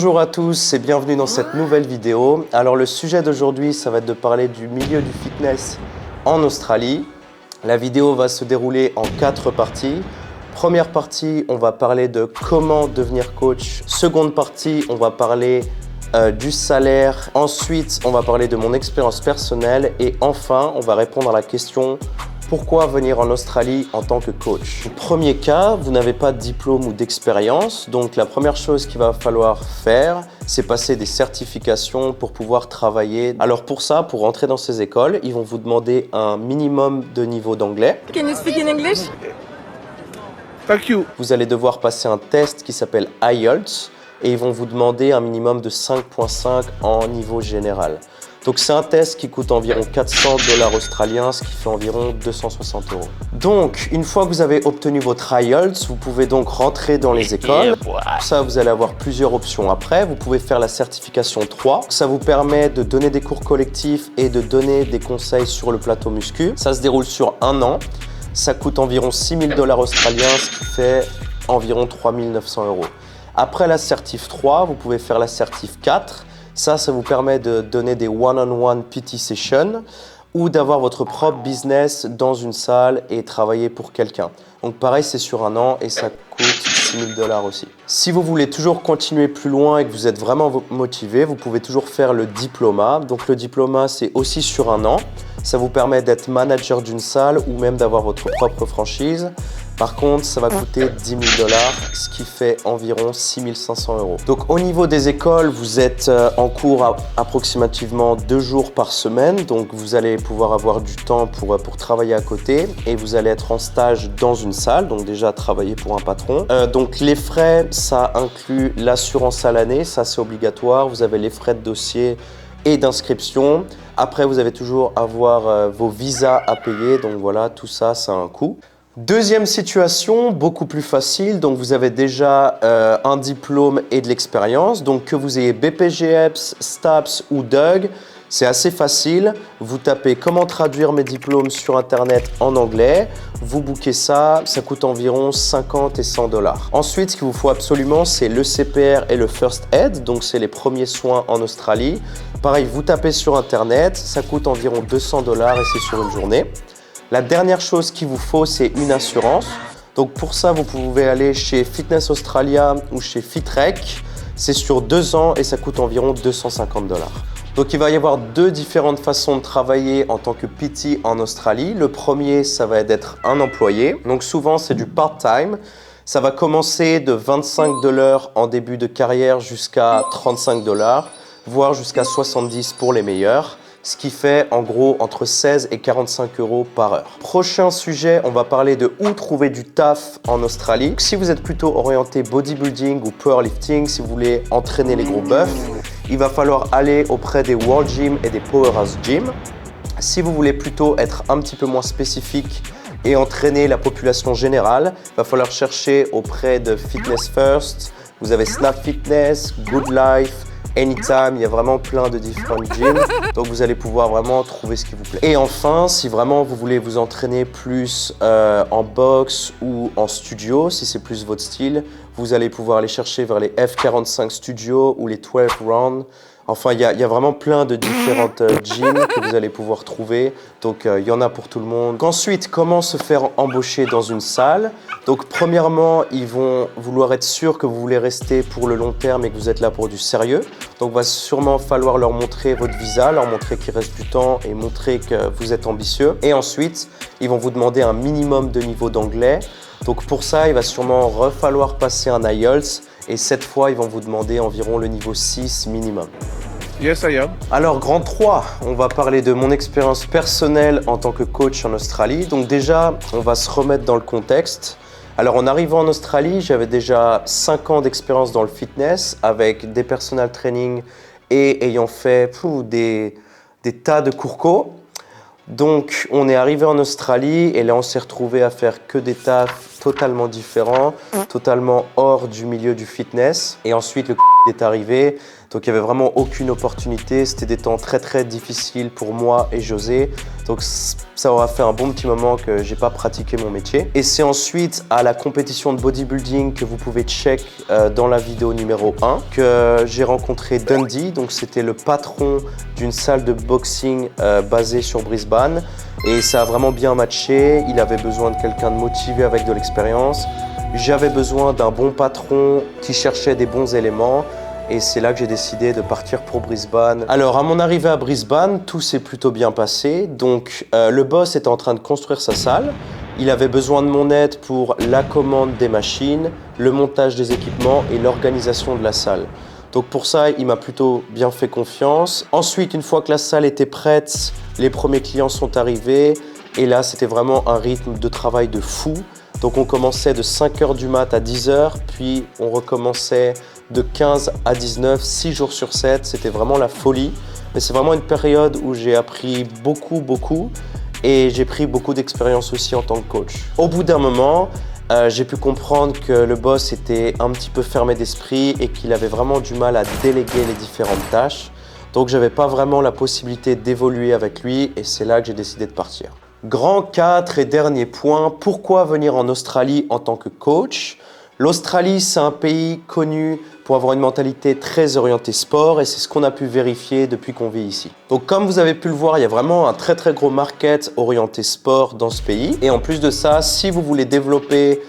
Bonjour à tous et bienvenue dans cette nouvelle vidéo. Alors le sujet d'aujourd'hui, ça va être de parler du milieu du fitness en Australie. La vidéo va se dérouler en 4 parties. Première partie, on va parler de comment devenir coach. Seconde partie, on va parler du salaire. Ensuite, on va parler de mon expérience personnelle. Et enfin, on va répondre à la question pourquoi venir en Australie en tant que coach? Premier cas, vous n'avez pas de diplôme ou d'expérience. Donc la première chose qu'il va falloir faire, c'est passer des certifications pour pouvoir travailler. Alors pour ça, pour rentrer dans ces écoles, ils vont vous demander un minimum de niveau d'anglais. Can you speak in English? Thank you. Vous allez devoir passer un test qui s'appelle IELTS et ils vont vous demander un minimum de 5.5 en niveau général. Donc c'est un test qui coûte environ 400 $ australiens, ce qui fait environ 260 €. Donc une fois que vous avez obtenu votre IELTS, vous pouvez donc rentrer dans les écoles. Pour ça, vous allez avoir plusieurs options après. Vous pouvez faire la certification 3. Ça vous permet de donner des cours collectifs et de donner des conseils sur le plateau muscu. Ça se déroule sur un an. Ça coûte environ 6 000 $ australiens, ce qui fait environ 3 900 €. Après la certif 3, vous pouvez faire la certif 4. Ça vous permet de donner des one-on-one PT sessions ou d'avoir votre propre business dans une salle et travailler pour quelqu'un. Donc pareil, c'est sur un an et ça coûte 6 000 $ aussi. Si vous voulez toujours continuer plus loin et que vous êtes vraiment motivé, vous pouvez toujours faire le diplôma. Donc le diplôma, c'est aussi sur un an. Ça vous permet d'être manager d'une salle ou même d'avoir votre propre franchise. Par contre, ça va coûter 10 000 $, ce qui fait environ 6 500 €. Donc au niveau des écoles, vous êtes en cours approximativement 2 jours par semaine. Donc vous allez pouvoir avoir du temps pour travailler à côté et vous allez être en stage dans une salle, donc déjà travailler pour un patron. Donc les frais, ça inclut l'assurance à l'année, ça c'est obligatoire. Vous avez les frais de dossier et d'inscription. Après, vous allez toujours avoir vos visas à payer. Donc voilà, tout ça, ça a un coût. Deuxième situation, beaucoup plus facile. Donc vous avez déjà un diplôme et de l'expérience. Donc que vous ayez BPGEPS, STAPS ou DUG, c'est assez facile. Vous tapez comment traduire mes diplômes sur internet en anglais. Vous bookez ça, ça coûte environ 50 et 100 $. Ensuite, ce qu'il vous faut absolument, c'est le CPR et le First Aid. Donc c'est les premiers soins en Australie. Pareil, vous tapez sur internet, ça coûte environ 200 $ et c'est sur une journée. La dernière chose qu'il vous faut, c'est une assurance. Donc pour ça, vous pouvez aller chez Fitness Australia ou chez Fitrec. C'est sur 2 ans et ça coûte environ 250 $. Donc il va y avoir 2 différentes façons de travailler en tant que PT en Australie. Le premier, ça va être d'être un employé. Donc souvent, c'est du part-time. Ça va commencer de 25 $ en début de carrière jusqu'à 35 $, voire jusqu'à 70 pour les meilleurs. Ce qui fait en gros entre 16 et 45 € par heure. Prochain sujet, on va parler de où trouver du taf en Australie. Si vous êtes plutôt orienté bodybuilding ou powerlifting, si vous voulez entraîner les gros buffs, il va falloir aller auprès des World Gym et des Powerhouse Gym. Si vous voulez plutôt être un petit peu moins spécifique et entraîner la population générale, il va falloir chercher auprès de Fitness First. Vous avez Snap Fitness, Good Life, Anytime, il y a vraiment plein de différents gyms, donc vous allez pouvoir vraiment trouver ce qui vous plaît. Et enfin, si vraiment vous voulez vous entraîner plus en boxe ou en studio, si c'est plus votre style, vous allez pouvoir aller chercher vers les F45 Studio ou les 12 Round. Enfin, il y a vraiment plein de différentes gyms que vous allez pouvoir trouver. Donc, il y en a pour tout le monde. Ensuite, comment se faire embaucher dans une salle? Donc, premièrement, ils vont vouloir être sûrs que vous voulez rester pour le long terme et que vous êtes là pour du sérieux. Donc, il va sûrement falloir leur montrer votre visa, leur montrer qu'il reste du temps et montrer que vous êtes ambitieux. Et ensuite, ils vont vous demander un minimum de niveau d'anglais. Donc, pour ça, il va sûrement falloir passer un IELTS. Et cette fois, ils vont vous demander environ le niveau 6 minimum. Yes, I am. Alors, grand 3, on va parler de mon expérience personnelle en tant que coach en Australie. Donc déjà, on va se remettre dans le contexte. Alors, en arrivant en Australie, j'avais déjà 5 ans d'expérience dans le fitness avec des personal training et ayant fait des tas de cours co. Donc, on est arrivé en Australie et là, on s'est retrouvé à faire que des tafs totalement différents, totalement hors du milieu du fitness. Et ensuite, le est arrivé. Donc il n'y avait vraiment aucune opportunité. C'était des temps très très difficiles pour moi et José. Donc ça aura fait un bon petit moment que j'ai pas pratiqué mon métier. Et c'est ensuite à la compétition de bodybuilding que vous pouvez check dans la vidéo numéro 1 que j'ai rencontré Dundee. Donc c'était le patron d'une salle de boxing basée sur Brisbane. Et ça a vraiment bien matché. Il avait besoin de quelqu'un de motivé avec de l'expérience. J'avais besoin d'un bon patron qui cherchait des bons éléments. Et c'est là que j'ai décidé de partir pour Brisbane. Alors, à mon arrivée à Brisbane, tout s'est plutôt bien passé. Donc, le boss était en train de construire sa salle. Il avait besoin de mon aide pour la commande des machines, le montage des équipements et l'organisation de la salle. Donc pour ça, il m'a plutôt bien fait confiance. Ensuite, une fois que la salle était prête, les premiers clients sont arrivés. Et là, c'était vraiment un rythme de travail de fou. Donc on commençait de 5h du mat à 10h, puis on recommençait de 15 à 19, 6 jours sur 7. C'était vraiment la folie. Mais c'est vraiment une période où j'ai appris beaucoup et j'ai pris beaucoup d'expérience aussi en tant que coach. Au bout d'un moment, j'ai pu comprendre que le boss était un petit peu fermé d'esprit et qu'il avait vraiment du mal à déléguer les différentes tâches. Donc j'avais pas vraiment la possibilité d'évoluer avec lui et c'est là que j'ai décidé de partir. Grand 4 et dernier point, pourquoi venir en Australie en tant que coach? L'Australie, c'est un pays connu pour avoir une mentalité très orientée sport et c'est ce qu'on a pu vérifier depuis qu'on vit ici. Donc comme vous avez pu le voir, il y a vraiment un très gros market orienté sport dans ce pays. Et en plus de ça, si vous voulez développer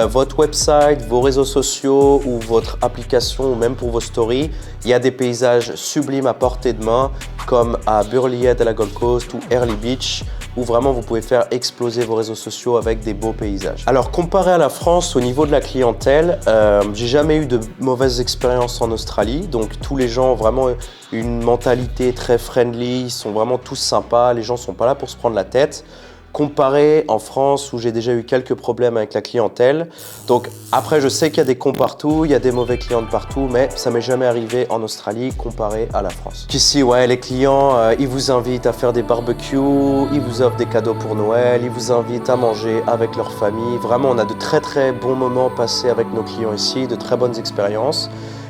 votre website, vos réseaux sociaux ou votre application ou même pour vos stories, il y a des paysages sublimes à portée de main comme à Burleigh Head à la Gold Coast ou Early Beach où vraiment vous pouvez faire exploser vos réseaux sociaux avec des beaux paysages. Alors comparé à la France au niveau de la clientèle, j'ai jamais eu de mauvaises expériences en Australie, donc tous les gens ont vraiment une mentalité très friendly, ils sont vraiment tous sympas, les gens sont pas là pour se prendre la tête. Comparé en France où j'ai déjà eu quelques problèmes avec la clientèle. Donc après, je sais qu'il y a des cons partout, il y a des mauvais clients de partout, mais ça m'est jamais arrivé en Australie comparé à la France. Ici, ouais, les clients, ils vous invitent à faire des barbecues, ils vous offrent des cadeaux pour Noël, ils vous invitent à manger avec leur famille. Vraiment, on a de très bons moments passés avec nos clients ici, de très bonnes expériences.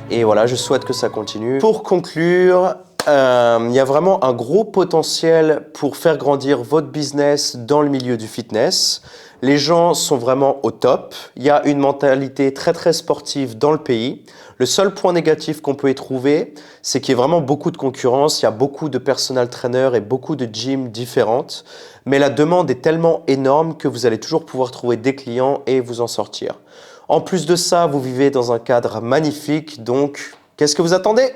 Et voilà, je souhaite que ça continue. Pour conclure, il y a vraiment un gros potentiel pour faire grandir votre business dans le milieu du fitness. Les gens sont vraiment au top. Il y a une mentalité très sportive dans le pays. Le seul point négatif qu'on peut y trouver, c'est qu'il y a vraiment beaucoup de concurrence. Il y a beaucoup de personal trainers et beaucoup de gyms différentes. Mais la demande est tellement énorme que vous allez toujours pouvoir trouver des clients et vous en sortir. En plus de ça, vous vivez dans un cadre magnifique. Donc, qu'est-ce que vous attendez ?